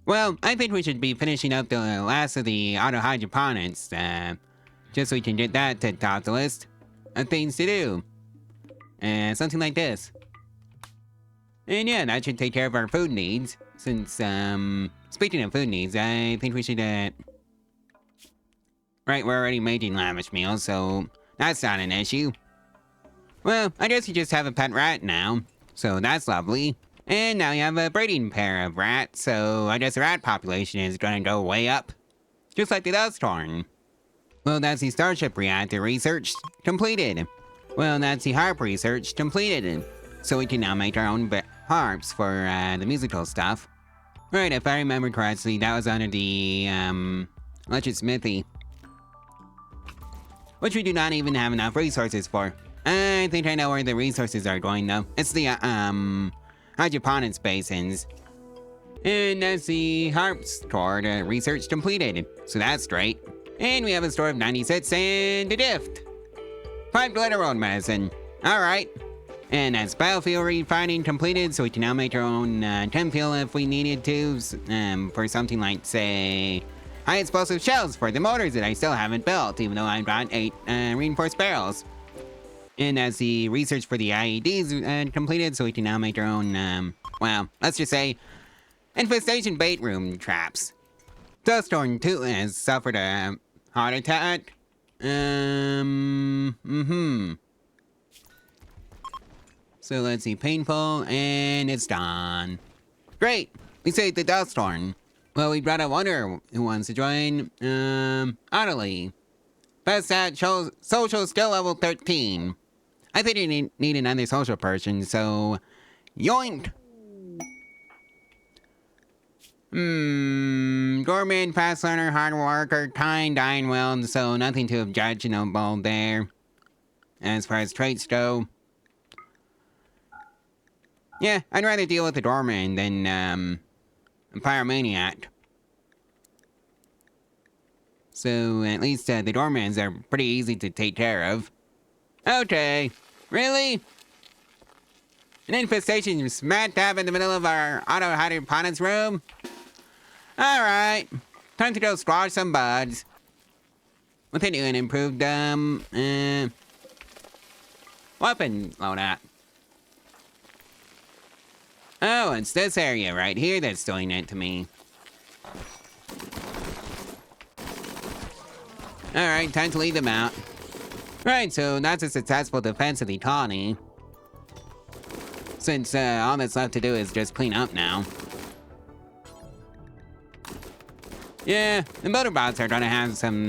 Well, I think we should be finishing up the last of the auto hydroponics, just so we can get that to the top of the list of things to do. Something like this. And yeah, that should take care of our food needs. Since, speaking of food needs, I think we should, right, we're already making lavish meals, so that's not an issue. Well, I guess you just have a pet rat now, so that's lovely. And now you have a breeding pair of rats, so I guess the rat population is gonna go way up. Just like the dust horn. Well, that's the Starship Reactor research completed. Well, that's the harp research completed. So we can now make our own harps for the musical stuff. Right, if I remember correctly, that was under the Electric Smithy. Which we do not even have enough resources for. I think I know where the resources are going though. It's the hydroponics basins. And that's the harps core research completed. So that's great. And we have a store of 96 and a gift. 5 Glitterworld medicine. Alright. And that's biofuel refining completed, so we can now make our own temp fuel if we needed to, for something like, say, high explosive shells for the motors that I still haven't built, even though I've got 8 reinforced barrels. And as the research for the IEDs completed, so we can now make our own, well, let's just say, infestation bait room traps. Dusthorn 2 has suffered a heart attack. So let's see, painful, and it's done. Great, we saved the Dusthorn. Well, we brought a wonder who wants to join, Ottilie. Best at social skill level 13. I think you need another social person, so yoink! Gourmet, fast learner, hard worker, kind, dying well, so nothing too objectionable there. As far as traits go. Yeah, I'd rather deal with the doorman than, a pyromaniac. So, at least, the doormans are pretty easy to take care of. Okay. Really? An infestation smack dab in the middle of our auto hydroponics room? Alright. Time to go squash some bugs. With a new and improved, weapon loadout. Oh, it's this area right here that's doing it to me. Alright, time to lead them out. Right, so that's a successful defense of the colony. Since all that's left to do is just clean up now. Yeah, the motor bots are gonna have some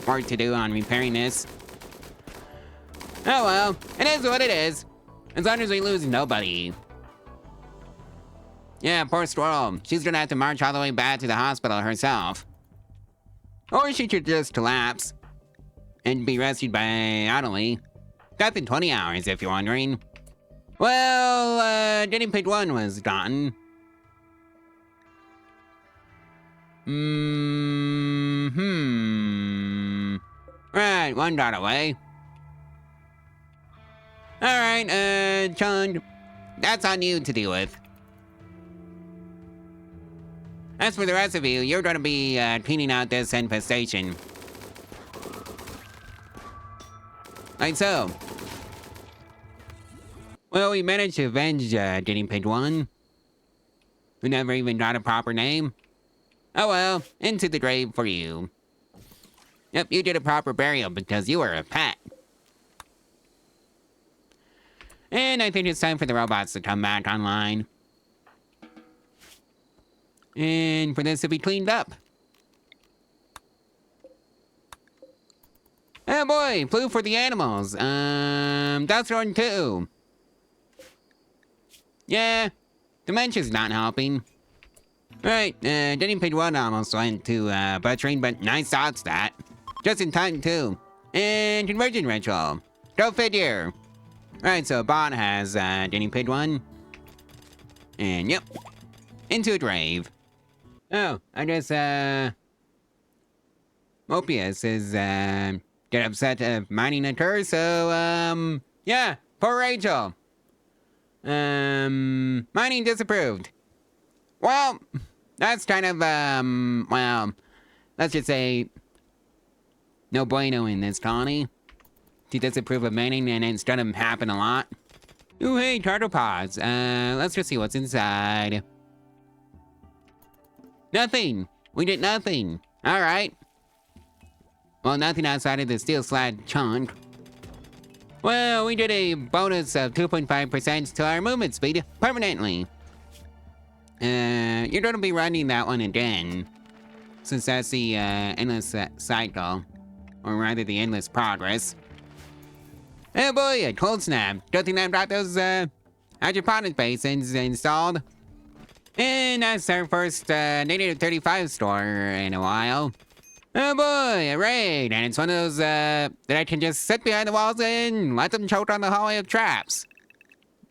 work to do on repairing this. Oh well, it is what it is. As long as we lose nobody. Yeah, poor Squirrel. She's gonna have to march all the way back to the hospital herself. Or she could just collapse and be rescued by Ottilie. Death in 20 hours, if you're wondering. Well, Guinea Pig 1 was gotten. Right, 1 got away. Alright, Chund. That's on you to deal with. As for the rest of you, you're gonna be cleaning out this infestation. Like so. Well, we managed to avenge Guinea Pig 1, who never even got a proper name. Oh well, into the grave for you. Yep, you did a proper burial because you were a pet. And I think it's time for the robots to come back online. And for this to be cleaned up. Oh boy, flew for the animals. That's one too. Yeah, dementia's not helping. Right, Guinea Pig 1 almost went to butchering, but nice thoughts that. Just in time too. And conversion ritual. Go figure. Right, so Bot has Guinea Pig 1. And yep, into a grave. Oh, I guess, Mopius is, get upset if mining occurs, so, yeah, poor Rachel. Mining disapproved. Well, That's kind of, well, let's just say no bueno in this colony. She disapprove of mining and it's gonna happen a lot. Ooh, hey, turtle pods. Let's just see what's inside. Nothing. We did nothing. All right. Well, nothing outside of the steel slab chunk. Well, we did a bonus of 2.5% to our movement speed permanently. You're gonna be running that one again, since that's the endless cycle, or rather the endless progress. Oh boy, a cold snap. Good thing I got those hydroponic basins installed. And that's our first negative 35 store in a while. Oh boy, a raid, and it's one of those that I can just sit behind the walls and let them choke on the hallway of traps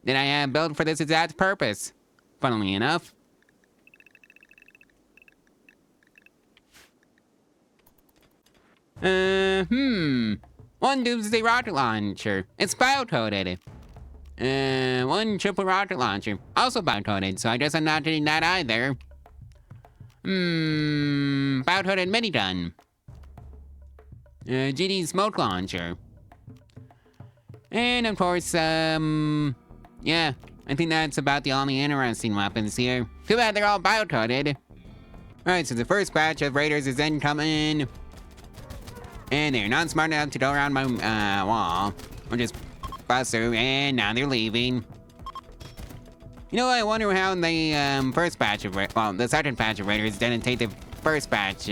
that I have built for this exact purpose, funnily enough. One doomsday rocket launcher. It's bio-coded. One triple rocket launcher. Also bio-coded, so I guess I'm not getting that either. Bio-coded minigun. GD smoke launcher. And of course, yeah, I think that's about the only interesting weapons here. Too bad they're all bio-coded. Alright, so the first batch of raiders is incoming. And they're not smart enough to go around my wall. Or just bust through, and now they're leaving. You know, I wonder how the first batch of the second batch of raiders didn't take the first batch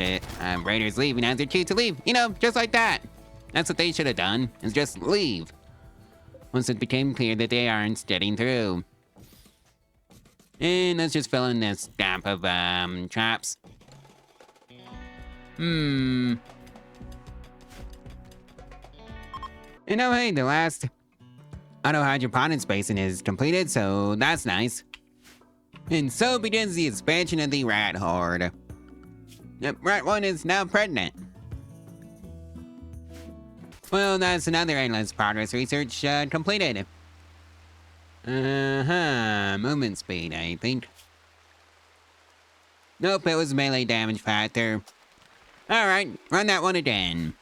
raiders leaving as their cue to leave. You know, just like that. That's what they should have done, is just leave. Once it became clear that they aren't getting through. And let's just fill in this gap of traps. You know, hey, the last auto hydroponics basin is completed, so that's nice. And so begins the expansion of the rat horde. Yep, rat 1 is now pregnant. Well, that's another endless progress research completed. Movement speed, I think. Nope, it was melee damage factor. Alright, run that one again.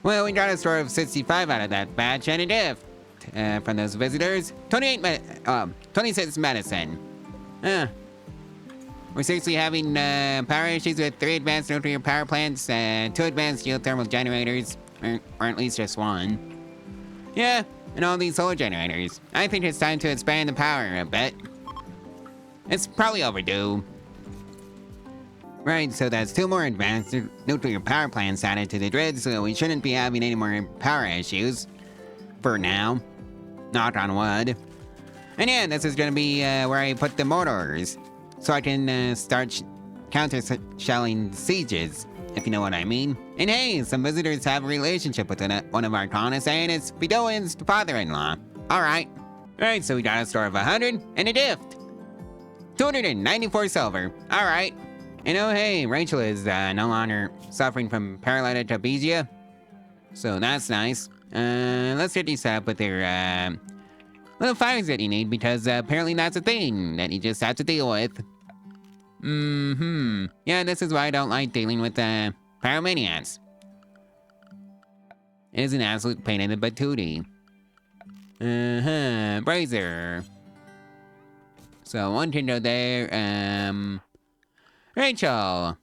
Well, we got a score of 65 out of that batch, and a gift from those visitors. 26 medicine. We're seriously having power issues with 3 advanced nuclear power plants, 2 advanced geothermal generators, or at least just 1. Yeah, and all these solar generators. I think it's time to expand the power a bit. It's probably overdue. Right, so that's 2 more advanced nuclear power plants added to the grid, so we shouldn't be having any more power issues. For now. Knock on wood. And yeah, this is gonna be where I put the mortars. So I can start counter-shelling sieges, if you know what I mean. And hey, some visitors have a relationship with one of our colonists, and it's Bedouin's father-in-law. Alright. Alright, so we got a store of 100 and a gift. 294 silver. Alright. And oh hey, Rachel is no longer suffering from paralytopedia. So that's nice. Let's get you set up with your little fires that you need, because apparently that's a thing that you just have to deal with. Yeah, this is why I don't like dealing with pyromaniacs. It is an absolute pain in the patootie. Brazier. So 1 Tindo there, Rachel!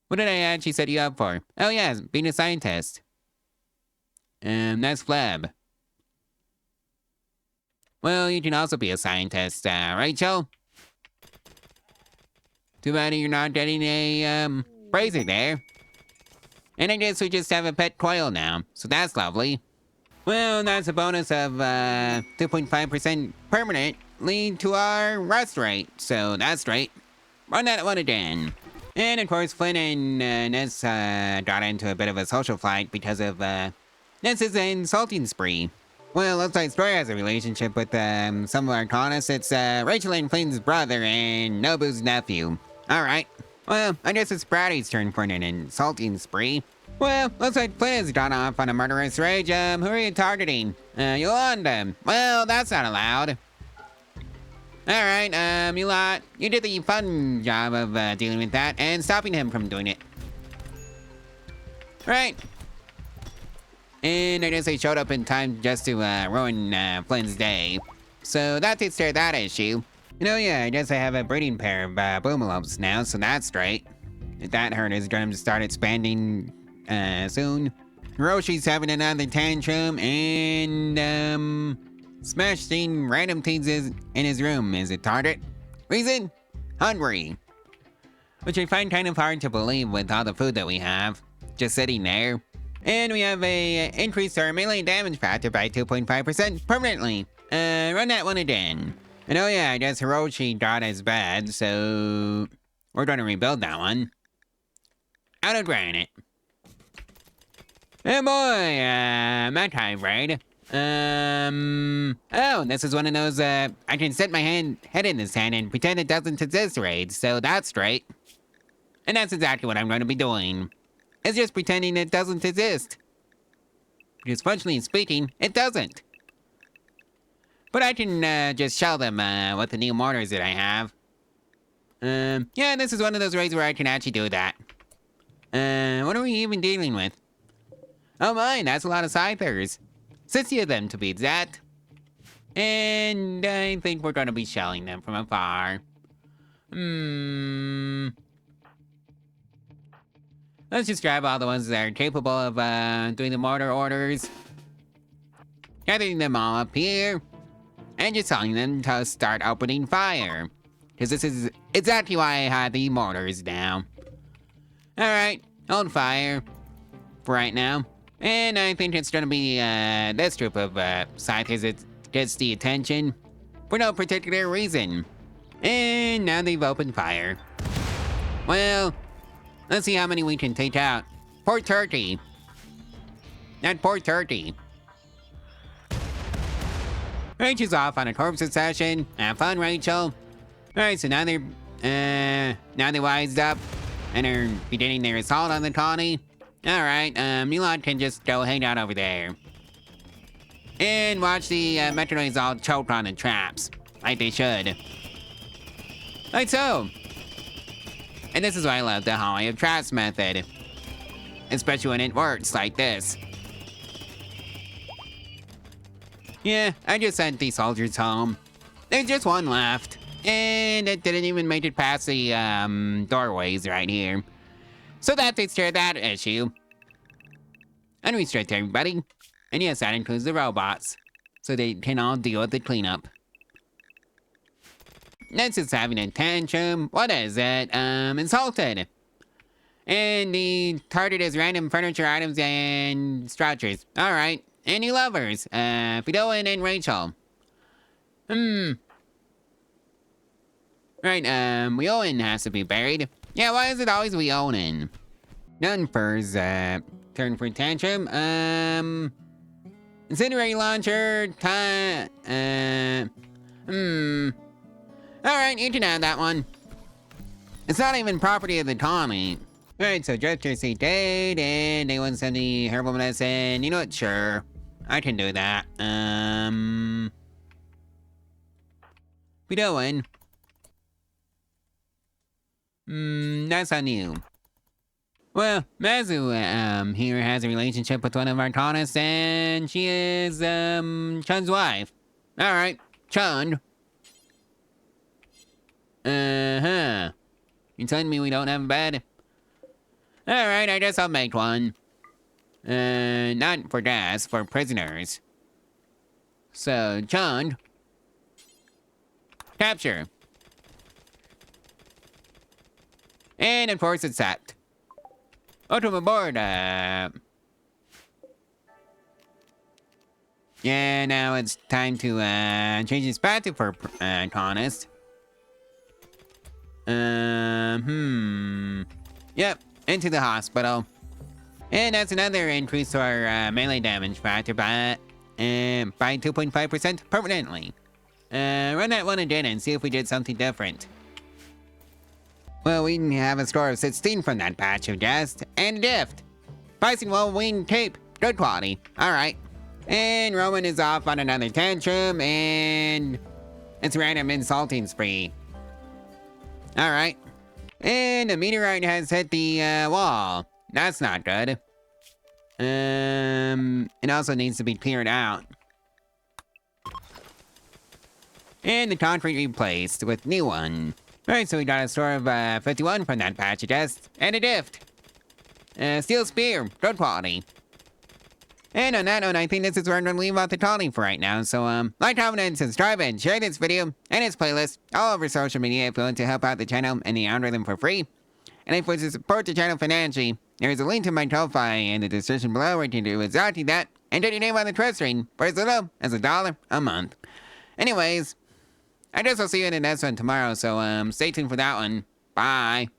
What did I actually set you up for? Oh yeah, being a scientist. That's Fleb. Well, you can also be a scientist, Rachel. Too bad you're not getting a, brazier there. And I guess we just have a pet coil now, so that's lovely. Well, that's a bonus of, 2.5% permanently to our rust rate, so that's great. Run that one again. And of course, Flynn and Ness got into a bit of a social fight because of Ness's insulting spree. Well, looks like Story has a relationship with some of our colonists. It's Rachel and Flynn's brother and Nobu's nephew. Alright. Well, I guess it's Brady's turn for an insulting spree. Well, looks like Flynn has gone off on a murderous rage. Who are you targeting? Yolanda. Well, that's not allowed. Alright, you lot, you did the fun job of dealing with that and stopping him from doing it. Right. And I guess they showed up in time just to ruin Flynn's day. So that takes care of that issue. You know, yeah, I guess I have a breeding pair of boomalopes now, so that's straight. That herd is going to start expanding soon. Hiroshi's having another tantrum and smashing random things in his room is a target. Reason? Hungry. Which I find kind of hard to believe with all the food that we have. Just sitting there. And we have a increased our melee damage factor by 2.5% permanently. Run that one again. And oh yeah, I guess Hiroshi got as bad, so we're gonna rebuild that one. Outgrown it. Oh boy, Matt hybrid. Oh, this is one of those, I can set my head in the sand and pretend it doesn't exist raids, so that's straight. And that's exactly what I'm going to be doing. It's just pretending it doesn't exist. Because functionally speaking, it doesn't. But I can, just show them, with the new mortars that I have. Yeah, this is one of those raids where I can actually do that. What are we even dealing with? Oh my, that's a lot of scythers. 60 of them to be exact. And I think we're gonna be shelling them from afar. Let's just grab all the ones that are capable of doing the mortar orders. Gathering them all up here. And just telling them to start opening fire. Because this is exactly why I had the mortars now. Alright, hold fire. For right now. And I think it's gonna be this group of scythers that gets the attention. For no particular reason. And now they've opened fire. Well, let's see how many we can take out. Poor turkey. That poor turkey. Rachel's off on a corpse session. Have fun, Rachel. Alright, so now they're wised up and are beginning their assault on the colony. Alright, Milad can just go hang out over there. And watch the Metronoids all choke on the traps. Like they should. Like so. And this is why I love the Hallway of Traps method. Especially when it works like this. Yeah, I just sent these soldiers home. There's just one left. And it didn't even make it past the doorways right here. So that takes care of that issue. Unrestricted everybody. And yes, that includes the robots. So they can all deal with the cleanup. Next is having a tantrum. What is it? Insulted. And the target is random furniture items and structures. Alright. And new lovers. Fidoa and Rachel. Right, Weowen has to be buried. Yeah, why is it always Weowen? Nunfur's, turn for tantrum. Incinerator launcher, time, Alright, you can have that one. It's not even property of the colony. Alright, so Drifter say date, and they want some of the herbal medicine. You know what, sure. I can do that. We doing? That's on you. Well, Mazu, here has a relationship with one of our colonists, and she is, Chun's wife. Alright, Chun. Uh-huh. You telling me we don't have a bed? Alright, I guess I'll make one. Not for gas, for prisoners. So, Chun. Capture. And enforce accept. Welcome aboard, Yeah, now it's time to, change his path to for, colonist. Yep, into the hospital. And that's another increase to our, melee damage factor by 2.5% permanently. Run that one again and see if we did something different. Well, we have a score of 16 from that patch of dust, and a gift. Pricing well, wing tape, good quality. Alright. And Roman is off on another tantrum, and It's random insulting spree. Alright. And a meteorite has hit the wall. That's not good. It also needs to be cleared out. And the concrete replaced with new one. Alright, so we got a score of 51 from that patch of test. And a gift. Steel spear, good quality. And on that note, I think this is where I'm gonna leave out the calling for right now. So, like, comment, and subscribe, and share this video and its playlist all over social media if you want to help out the channel and the algorithm for free. And if you want to support the channel financially, there is a link to my Ko-Fi in the description below where you can do exactly that and get your name on the trust ring for as little as $1 a month. Anyways, I guess I'll see you in the next one tomorrow, so stay tuned for that one. Bye.